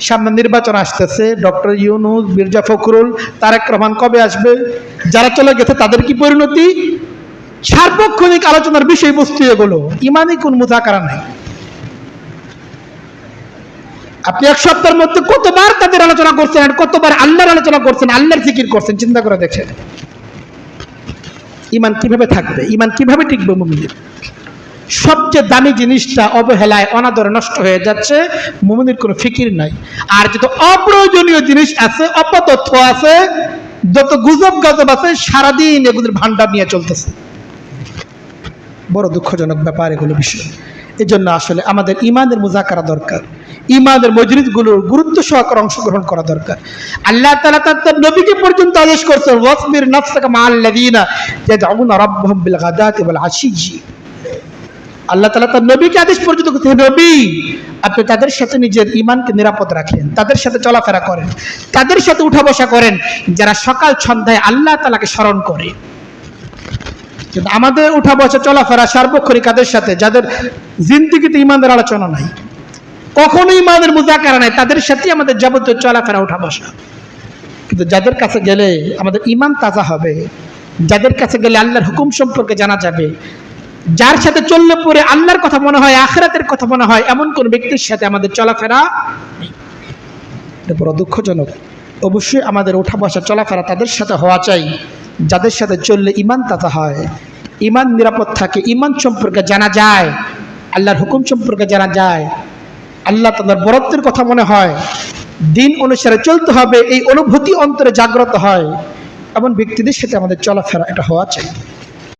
সামনে নির্বাচন আসতেছে, ডক্টর ইউনূস, মির্জা ফখরুল, তারেক রহমান কবে আসবে, যারা চলে গেছে তাদের কি পরিণতি, সার্বক্ষণিক আলোচনার বিষয়বস্তু এগুলো। ইমানি কোন মুযাকারা নাই। আপনি এক সপ্তাহের মধ্যে কতবার তাদের আলোচনা করছেন, আর কতবার আল্লাহর আলোচনা করছেন, আল্লাহর জিকির করছেন, চিন্তা করে দেখেন। ইমান কিভাবে থাকবে, ইমান কিভাবে টিকবে মুমিনের? সবচেয়ে দামি জিনিসটা অবহেলায় অনাদরে নষ্ট হয়ে যাচ্ছে, মুমিনের কোনো ফিকির নাই। আর যত অপ্রয়োজনীয় জিনিস আছে, অপতথ্য আছে, যত গুজব গজব আছে, সারাদিন এগুলোর ভান্ডার নিয়ে চলতেছে। বড় দুঃখজনক ব্যাপার এগুলো বিষয়। এই জন্য আসলে আমাদের ইমানের মুযাকারা দরকার, ইমানের মজলিসগুলোর গুরুত্ব সহকারে অংশগ্রহণ করা দরকার। আল্লাহ তাআলা তার নবীকে পর্যন্ত আদেশ করছেন, ওয়াসবির নাফসাকা মাআল্লাযীনা ইয়াদউনা রাব্বাহুম বিল গাদাতি ওয়াল আশিয়্যি। আল্লাহ তাআলা তার নবীকে আদেশ পর্যন্ত করছেন, নবী আপনি তাদের সাথে নিজের ইমানকে নিরাপদ রাখেন, তাদের সাথে চলাফেরা করেন, তাদের সাথে উঠা বসা করেন যারা সকাল সন্ধ্যায় আল্লাহ তাআলাকে স্মরণ করে। কিন্তু আমাদের উঠা বসা চলাফেরা সার্বক্ষণিক কাদের সাথে, যাদের জিন্দেগিতে ইমানের আলোচনা নাই, কখনো ইমানের মুযাকারা নাই, তাদের সাথে আমাদের যাবতীয় চলাফেরা উঠা বসা। কিন্তু যাদের কাছে গেলে আমাদের ইমান তাজা হবে, যাদের কাছে গেলে আল্লাহর হুকুম সম্পর্কে জানা যাবে, যার সাথে চললে পরে আল্লাহর কথা মনে হয়, আখিরাতের কথা মনে হয়, এমন কোন ব্যক্তির সাথে আমাদের চলাফেরা নেই। এটা বড় দুঃখজনক। অবশ্যই আমাদের ওঠা বসা চলাফেরা তাদের সাথে হওয়া চাই যাদের সাথে চললে ইমান তাজা হয়, ইমান নিরাপদ থাকে, ইমান সম্পর্কে জানা যায়, আল্লাহর হুকুম সম্পর্কে জানা যায়, আল্লাহ তাআলার বরত্বের কথা মনে হয়, দিন অনুসারে চলতে হবে এই অনুভূতি অন্তরে জাগ্রত হয়, এমন ব্যক্তিদের সাথে আমাদের চলাফেরা এটা হওয়া চাই।